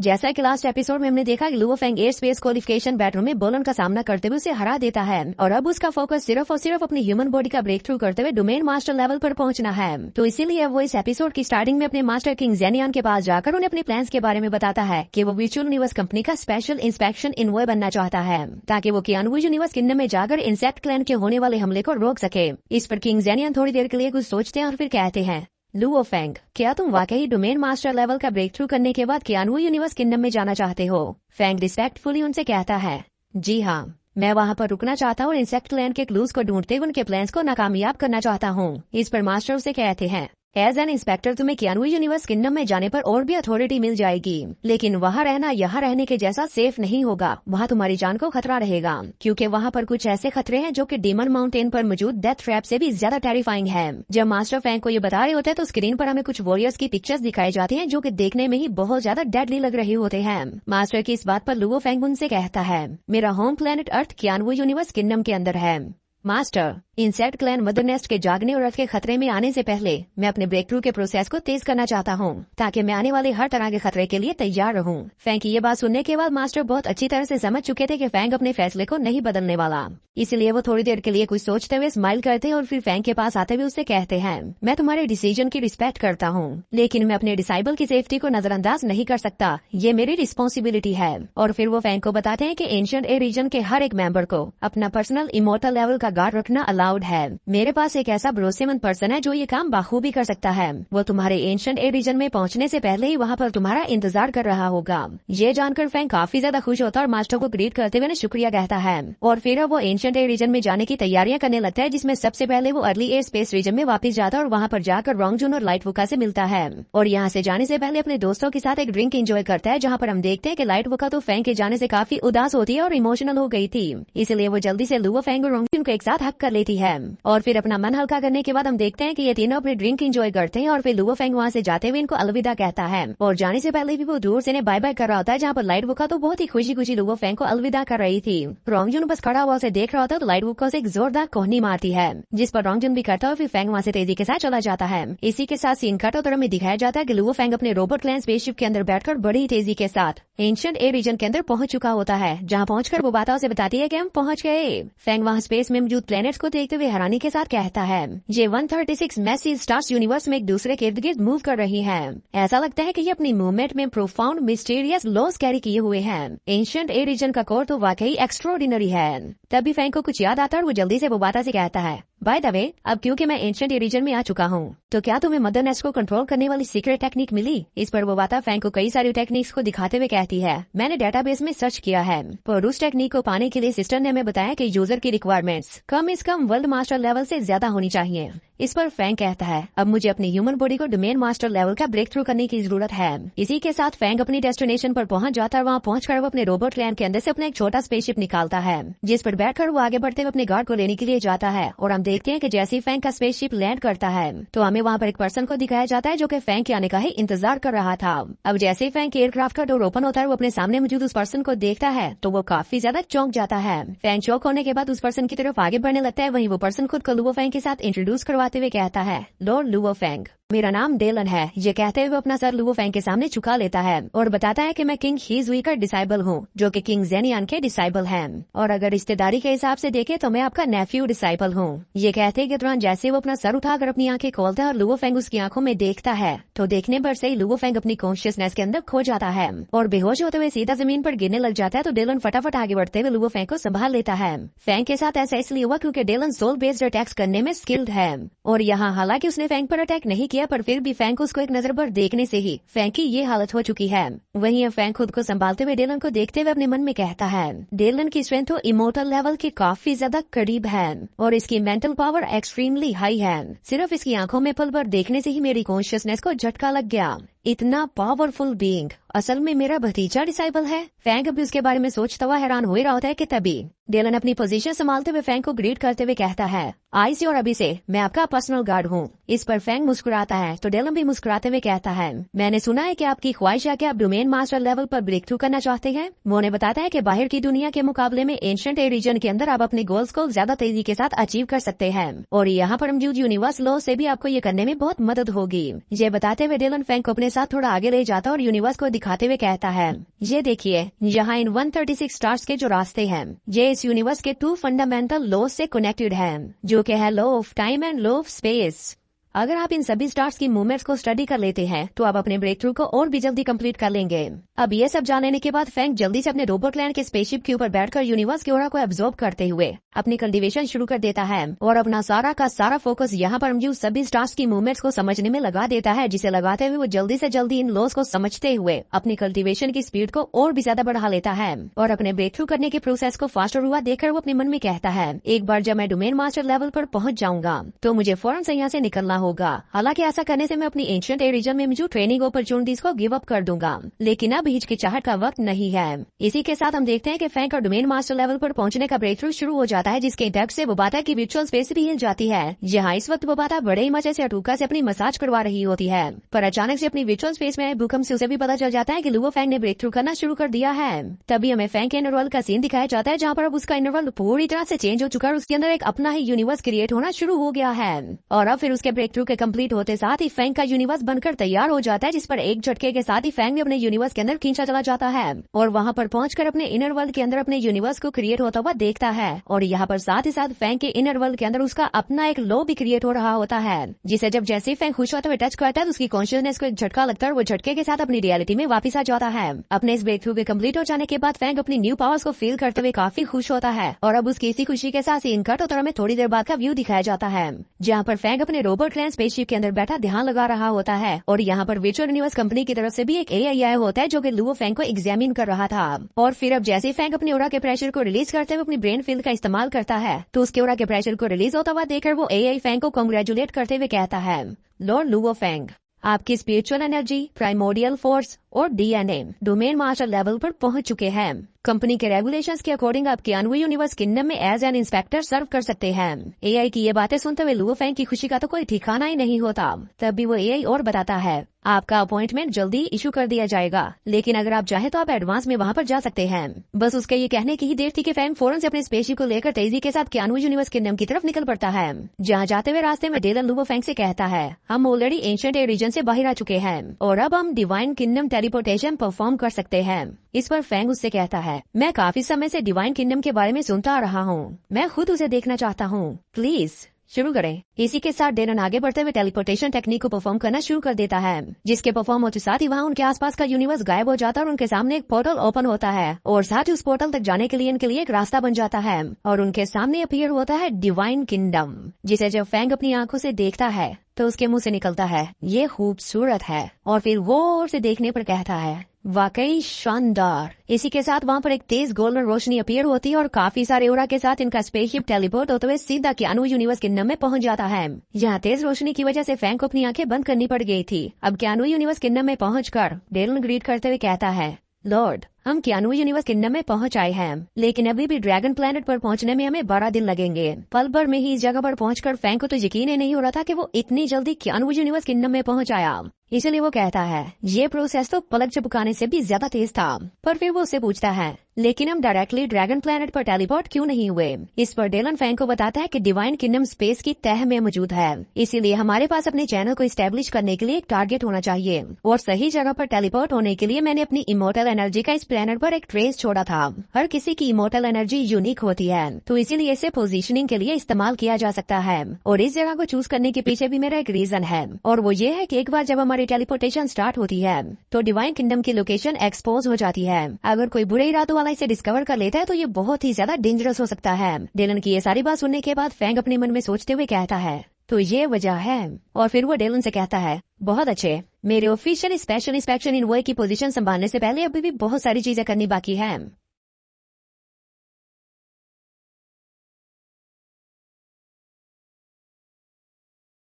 जैसा कि last episode में हमने देखा कि Luo Feng air space qualification battle में बोलन का सामना करते हुए उसे हरा देता है और अब उसका फोकस सिर्फ और सिर्फ अपनी ह्यूमन बॉडी का ब्रेक थ्रू करते हुए डोमेन मास्टर लेवल पर पहुंचना है। तो इसीलिए अब वो इस एपिसोड की स्टार्टिंग में अपने मास्टर किंग जेनियन के पास जाकर उन्हें अपने प्लान्स के बारे में बताता है कि वो वर्चुअल यूनिवर्स कंपनी का स्पेशल इंस्पेक्शन इनवॉय बनना चाहता है ताकि वो कियानू यूनिवर्स किंगडम में जाकर इंसेक्ट क्लैन के होने वाले हमले को रोक सके। इस पर किंग जेनियन थोड़ी देर के लिए कुछ सोचते हैं और फिर कहते हैं, लुओ फेंग, क्या तुम वाकई डोमेन मास्टर लेवल का ब्रेक थ्रू करने के बाद कियानू यूनिवर्स किंगडम में जाना चाहते हो? फेंग रिस्पेक्टफुली उनसे कहता है, जी हाँ, मैं वहाँ पर रुकना चाहता हूँ और इंसेक्ट लैंड के क्लूज को ढूंढते हुए उनके प्लान्स को नाकामयाब करना चाहता हूँ। इस पर मास्टर उसे कहते हैं, एज एन इंस्पेक्टर तुम्हें कियानू यूनिवर्स किंगडम में जाने पर और भी अथॉरिटी मिल जाएगी, लेकिन वहाँ रहना यहाँ रहने के जैसा सेफ नहीं होगा। वहाँ तुम्हारी जान को खतरा रहेगा क्योंकि वहाँ पर कुछ ऐसे खतरे हैं जो कि डीमन माउंटेन पर मौजूद डेथ ट्रैप से भी ज्यादा टेरिफाइंग है। जब मास्टर फेंग को ये बता रहे होते हैं तो स्क्रीन पर हमें कुछ वॉरियर्स की पिक्चर्स दिखाई जाती हैं जो कि देखने में ही बहुत ज्यादा डेडली लग रहे होते हैं। मास्टर की इस बात पर लुओ फेंग उनसे कहता है, मेरा home planet earth Keanu universe kingdom के अंदर है। Master, insect clan mother nest के जागने और अर्थ के खतरे में आने से पहले मैं अपने ब्रेक थ्रू के प्रोसेस को तेज करना चाहता हूँ ताकि मैं आने वाले हर तरह के खतरे के लिए तैयार रहूँ। फेंग की ये बात सुनने के बाद मास्टर बहुत अच्छी तरह से समझ चुके थे कि फेंग अपने फैसले को नहीं बदलने वाला, इसलिए वो थोड़ी देर के लिए कुछ सोचते हुए स्माइल करते हैं और फिर फेंग के पास आते हुए उससे कहते हैं, मैं तुम्हारे डिसीजन की रिस्पेक्ट करता हूँ, लेकिन मैं अपने डिसाइबल की सेफ्टी को नजरअंदाज नहीं कर सकता, ये मेरी रिस्पॉन्सिबिलिटी है। और फिर वो फेंग को बताते हैं कि एंशिएंट ए रीजन के हर एक मेंबर को अपना पर्सनल इमोर्टल लेवल का गार्ड रखना अलाउड है। मेरे पास एक ऐसा भरोसेमंद पर्सन है जो ये काम बाखूबी कर सकता है। वो तुम्हारे एंशिएंट ए रीजन में पहुंचने से पहले ही वहाँ पर तुम्हारा इंतजार कर रहा होगा। ये जानकर फेंग काफी ज्यादा खुश होता है और मास्टर को ग्रीट करते हुए शुक्रिया कहता है और फिर वो एंशिएंट ए रीजन में जाने की तैयारियां करने लगता है, जिसमें सबसे पहले वो अर्ली एयर स्पेस रीजन में वापस जाता है और वहाँ पर जाकर रोंगजुन और लाइट वुका से मिलता है और यहाँ से जाने से पहले अपने दोस्तों के साथ एक ड्रिंक एंजॉय करता है, जहाँ पर हम देखते हैं कि लाइट वुका तो फेंग के जाने से काफी उदास होती है और इमोशनल हो गई थी, इसलिए वो जल्दी से लुओ फेंग और रोंगजुन को एक साथ हक कर लेती है और फिर अपना मन हल्का करने के बाद हम देखते हैं कि ये तीनों अपने ड्रिंक एंजॉय करते हैं और फिर लुओ फेंग वहाँ से जाते हुए इनको अलविदा कहता है और जाने से पहले भी वो दूर से बाय बाय कर रहा होता है, जहाँ पर लाइट वुका तो बहुत ही खुशी खुशी लुओ फेंग को अलविदा कर रही थी। रोंगजुन बस खड़ा हुआ उसे देख रहा होता है तो लाइट वुका से एक जोरदार कोहनी मारती है, जिस पर रोंगजुन भी करता है और फिर फेंग वहाँ से तेजी के साथ चला जाता है। इसी के साथ सीन कट और में दिखाया जाता है कि लुओ फेंग अपने रोबोट क्लैन स्पेसशिप के अंदर बैठकर बड़ी तेजी के साथ एंशिएंट ए रीजन के अंदर पहुंच चुका होता है, जहाँ पहुंचकर वो बाता उसे बताती है कि हम पहुंच गए। फेंग वहाँ स्पेस में मौजूद प्लैनेट्स को देखते हुए हैरानी के साथ कहता है, ये 136 मैसिव स्टार्स यूनिवर्स में एक दूसरे के इर्द गिर्द मूव कर रही हैं। ऐसा लगता है कि ये अपनी मूवमेंट में प्रोफाउंड मिस्टीरियस लॉस कैरी किए हुए हैं। एंशिएंट ए रीजन का कोर तो वाकई एक्स्ट्राऑर्डिनरी है। तभी फेंग को कुछ याद आता है और वो जल्दी से वो बाता से कहता है, बाय द वे, अब क्योंकि मैं एंशिएंट ए रीजन में आ चुका हूँ तो क्या तुम्हें मदर नेस्ट को कंट्रोल करने वाली सीक्रेट टेक्निक मिली? इस पर वो बाता फेंग को कई सारी टेक्निक्स को दिखाते हुए कहती है, मैंने डेटाबेस में सर्च किया है पर उस टेक्निक को पाने के लिए सिस्टर ने हमें बताया कि यूजर की रिक्वायरमेंट्स कम से कम वर्ल्ड मास्टर लेवल से ज्यादा होनी चाहिए। इस पर फेंग कहता है, अब मुझे अपनी ह्यूमन बॉडी को डोमेन मास्टर लेवल का ब्रेक थ्रू करने की जरूरत है। इसी के साथ फेंग अपनी डेस्टिनेशन पर पहुंच जाता है। वहाँ पहुंचकर वो अपने रोबोट क्लैन के अंदर से अपना एक छोटा स्पेसशिप निकालता है, जिस पर बैठकर वो आगे बढ़ते हुए अपने गार्ड को लेने के लिए जाता है और हम देखते हैं कि जैसे ही फेंग का स्पेसशिप लैंड करता है तो हमें वहाँ पर एक पर्सन को दिखाया जाता है जो कि फेंग के आने का ही इंतजार कर रहा था। अब जैसे ही फेंग के एयरक्राफ्ट का डोर ओपन होता है वो अपने सामने मौजूद उस पर्सन को देखता है तो वो काफी ज्यादा चौंक जाता है। फेंग चौंक होने के बाद उस पर्सन की तरफ आगे बढ़ने लगता है। वहीं वो पर्सन खुद को लुओ फेंग के साथ इंट्रोड्यूस करवाते हुए कहता है, लॉर्ड लुओ फेंग, मेरा नाम डेलन है। ये कहते हुए वो अपना सर लुओ फेंग के सामने झुका लेता है और बताता है कि मैं किंग हीजुई का डिसाइबल हूँ, जो कि किंग जेनियन के डिसाइबल हैं, और अगर रिश्तेदारी के हिसाब से देखें तो मैं आपका नेफ्यू डिसाइबल हूँ। ये कहते के दौरान जैसे वो अपना सर उठाकर अपनी आंखें खोलता है और लुओ फेंग उसकी आंखों में देखता है तो देखने पर से ही लुओ फेंग अपनी कॉन्शियसनेस के अंदर खो जाता है और बेहोश होते हुए सीधा जमीन पर गिरने लग जाता है। तो डेलन फटाफट आगे बढ़ते हुए लुओ फेंग को संभाल लेता है। फेंग के साथ ऐसा इसलिए हुआ क्योंकि डेलन सोल बेस्ड अटैक्स करने में स्किल्ड है और यहाँ हालांकि उसने फेंग पर अटैक नहीं किया पर फिर भी फेंग उसको एक नजर पर देखने से ही फेंग की ये हालत हो चुकी है। वहीं फेंग खुद को संभालते हुए डेलन को देखते हुए अपने मन में कहता है, डेलन की स्ट्रेंथ तो इमोर्टल लेवल के काफी ज्यादा करीब है और इसकी मेंटल पावर एक्सट्रीमली हाई है। सिर्फ इसकी आंखों में पल भर देखने से ही मेरी कॉन्शियसनेस को झटका लग गया। इतना पावरफुल बीइंग असल में मेरा भतीजा डिसाइबल है। फेंग भी उसके बारे में सोचता हुआ हैरान हो ही रहा होता है कि तभी डेलन अपनी पोजीशन संभालते हुए फेंग को ग्रीट करते हुए कहता है, आई सी और अभी से मैं आपका पर्सनल गार्ड हूँ। इस पर फेंग मुस्कुराता है तो डेलन भी मुस्कुराते हुए कहता है, मैंने सुना है कि आपकी ख्वाहिश है कि आप डोमेन मास्टर लेवल पर ब्रेक थ्रू करना चाहते हैं। वो उन्हें बताता है कि बाहर की दुनिया के मुकाबले में एंशिएंट ए रीजन के अंदर आप अपने गोल्स को ज्यादा तेजी के साथ अचीव कर सकते हैं और यहाँ पर मौजूद यूनिवर्स लॉ से भी आपको ये करने में बहुत मदद होगी। ये बताते हुए डेलन फेंग को अपने साथ थोड़ा आगे ले जाता और यूनिवर्स को दिखाते हुए कहता है, ये देखिए यहाँ इन 136 स्टार्स के जो रास्ते हैं, ये इस यूनिवर्स के 2 फंडामेंटल लॉ से कनेक्टेड हैं, जो कि है law of time and law of space. अगर आप इन सभी स्टार्स की मूवमेंट्स को स्टडी कर लेते हैं तो आप अपने ब्रेक थ्रू को और भी जल्दी कंप्लीट कर लेंगे। अब ये सब जान लेने के बाद फैंग जल्दी से अपने रोबोट लैंड के स्पेसशिप के ऊपर बैठकर यूनिवर्स के ऑरा को एब्जॉर्ब करते हुए अपनी कल्टीवेशन शुरू कर देता है और अपना सारा का सारा फोकस यहाँ पर मौजूद सभी स्टार्स की मूवमेंट्स को समझने में लगा देता है, जिसे लगाते हुए वो जल्दी से जल्दी इन लॉस को समझते हुए अपनी कल्टीवेशन की स्पीड को और भी ज्यादा बढ़ा लेता है और अपने ब्रेक थ्रू करने के प्रोसेस को फास्टर हुआ देखकर वो अपने मन में कहता है, एक बार जब मैं डोमेन मास्टर लेवल पर पहुंच जाऊंगा तो मुझे फौरन से यहाँ से निकलना होगा। हालांकि ऐसा करने से मैं अपनी एंशिएंट रीजन में मौजूद ट्रेनिंग अपॉर्चुनिटीज को गिव अप कर दूंगा, लेकिन अब हिचकिचाहट का वक्त नहीं है। इसी के साथ हम देखते हैं कि फैंग का डोमेन मास्टर लेवल पर पहुंचने का ब्रेक थ्रू शुरू हो जाता है, जिसके इफेक्ट से वोबाता की वर्चुअल स्पेस भी हिल जाती है। जहाँ इस वक्त वोबाता बड़े ही मजे से अटूका से अपनी मसाज करवा रही होती है, पर अचानक से अपनी वर्चुअल स्पेस में भूकंप से उसे भी पता चल जाता है कि लुओ फैंग ने ब्रेक थ्रू करना शुरू कर दिया है। तभी हमें फैंग के इनर वर्ल्ड का सीन दिखाया जाता है, जहाँ पर अब उसका इनर वर्ल्ड पूरी तरह से चेंज हो चुका है, उसके अंदर एक अपना ही यूनिवर्स क्रिएट होना शुरू हो गया है। और अब फिर उसके ब्रेक थ्रू के कम्प्लीट होते साथ ही फैंग का यूनिवर्स बनकर तैयार हो जाता है, जिस पर एक झटके के साथ ही फैंग भी अपने यूनिवर्स के अंदर खींचा चला जाता है और वहाँ पर पहुंचकर अपने इनर वर्ल्ड के अंदर अपने यूनिवर्स को क्रिएट होता हुआ देखता है। और यहाँ पर साथ ही साथ फैंग के इनर वर्ल्ड के अंदर उसका अपना एक लॉ भी क्रिएट हो रहा होता है, जिसे जब जैसे ही फैंग खुश होता हुआ टच करता है तो उसकी कॉन्शियसनेस को एक झटका लगता है और वो झटके के साथ अपनी रियलिटी में वापस आ जाता है। अपने इस ब्रेक थ्रू के कम्प्लीट हो जाने के बाद फैंग अपनी न्यू पावर्स को फील करते हुए काफी खुश होता है और अब उसकी इसी खुशी के साथ ही इनकट और हमें थोड़ी देर बाद का व्यू दिखाया जाता है, जहाँ पर फैंग अपने रोबोट लैंड स्पेसशिप के अंदर बैठा ध्यान लगा रहा होता है और यहाँ पर वर्चुअल यूनिवर्स कंपनी की तरफ से भी एक एआई आया होता है, जो कि लुओ फैंग को एग्जामिन कर रहा था। और फिर अब जैसे ही फैंग अपने ऑरा के प्रेशर को रिलीज करते हुए अपनी ब्रेन फील्ड का इस्तेमाल करता है तो उसके ऑरा के प्रेशर को रिलीज होता हुआ देखकर वो एआई फैंग को कांग्रेचुलेट करते हुए कहता है, लॉर्ड लुओ फैंग, आपकी स्पिरिचुअल एनर्जी, प्राइमोडियल फोर्स और डीएनए डोमेन मास्टर लेवल पर पहुंच चुके हैं। कंपनी के रेगुलेशंस के अकॉर्डिंग आप कियानू यूनिवर्स किंगडम में एज एन इंस्पेक्टर सर्व कर सकते हैं। एआई की ये बातें सुनते हुए लुओ फैंग की खुशी का तो कोई ठिकाना ही नहीं होता। तब भी वो एआई और बताता है, आपका अपॉइंटमेंट जल्दी इशू कर दिया जाएगा, लेकिन अगर आप चाहे तो आप एडवांस में वहाँ पर जा सकते हैं। बस उसके ये कहने की ही देर थी कि फैंग फौरन से अपने स्पेसशिप को लेकर तेजी के साथ कियानू यूनिवर्स किंगडम की तरफ निकल पड़ता है। जहाँ जाते हुए रास्ते में डेलन लुओ फैंग से कहता है, हम ऑलरेडी एंशिएंट रीजन से बाहर आ चुके हैं और अब हम डिवाइन किंगडम टेलीपोर्टेशन परफॉर्म कर सकते हैं। इस पर फैंग उससे कहता है, मैं काफी समय से डिवाइन किंगडम के बारे में सुनता आ रहा हूँ, मैं खुद उसे देखना चाहता हूँ, प्लीज शुरू करें। इसी के साथ डेलन आगे बढ़ते हुए टेलीपोर्टेशन टेक्निक को परफॉर्म करना शुरू कर देता है, जिसके परफॉर्म होते साथ ही वहाँ उनके आसपास का यूनिवर्स गायब हो जाता है और उनके सामने एक पोर्टल ओपन होता है और साथ ही उस पोर्टल तक जाने के लिए इनके लिए एक रास्ता बन जाता है और उनके सामने अपीयर होता है डिवाइन किंगडम, जिसे जब फैंग अपनी आंखों से देखता है तो उसके मुंह से निकलता है, ये खूबसूरत है, और फिर वो और से देखने पर कहता है, वाकई शानदार। इसी के साथ वहाँ पर एक तेज गोल्डन रोशनी अपीयर होती है और काफी सारे ऑरा के साथ इनका स्पेसशिप टेलीपोर्ट होते हुए सीधा कियानू यूनिवर्स किंगडम में पहुंच जाता है। यहाँ तेज रोशनी की वजह से फैंग को अपनी आंखें बंद करनी पड़ गई थी। अब कियानू यूनिवर्स किंगडम में पहुंचकर डेलन ग्रीट करते हुए कहता है, लॉर्ड, हम कियानू यूनिवर्स किंगडम में पहुंच आए हैं, लेकिन अभी भी ड्रैगन प्लैनेट पर पहुंचने में हमें 12 दिन लगेंगे। पल भर में ही इस जगह पर पहुंचकर फैंग को तो यकीन ही नहीं हो रहा था कि वो इतनी जल्दी कियानू यूनिवर्स किंगडम में पहुंच आया। इसलिए वो कहता है, ये प्रोसेस तो पलक झपकाने से भी ज्यादा तेज था। पर फिर वो उससे पूछता है, लेकिन हम डायरेक्टली ड्रैगन प्लैनेट पर टेलीपोर्ट क्यों नहीं हुए? इस पर डेलन फैंग को बताता है कि डिवाइन किंगडम स्पेस की तह में मौजूद है, इसीलिए हमारे पास अपने चैनल को इस्टेब्लिश करने के लिए एक टारगेट होना चाहिए और सही जगह पर टेलीपोर्ट होने के लिए मैंने अपनी इमोर्टल एनर्जी का इस प्लैनेट पर एक ट्रेस छोड़ा था। हर किसी की इमोर्टल एनर्जी यूनिक होती है, तो इसीलिए इसे पोजीशनिंग के लिए इस्तेमाल किया जा सकता है और इस जगह को चूज करने के पीछे भी मेरा एक रीजन है, और वो ये है कि एक बार जब हमारी टेलीपोर्टेशन स्टार्ट होती है तो डिवाइन किंगडम की लोकेशन एक्सपोज हो जाती है। अगर कोई बुरे इरादों वाला इसे डिस्कवर कर लेता है तो ये बहुत ही ज्यादा डेंजरस हो सकता है। डेलन की ये सारी बात सुनने के बाद फैंग अपने मन में सोचते हुए कहता है, तो ये वजह है। और फिर वो डेलन से कहता है, बहुत अच्छे, मेरे ऑफिशियल स्पेशल इंस्पेक्शन इन वो की पोजीशन संभालने से पहले अभी भी बहुत सारी चीजें करनी बाकी है।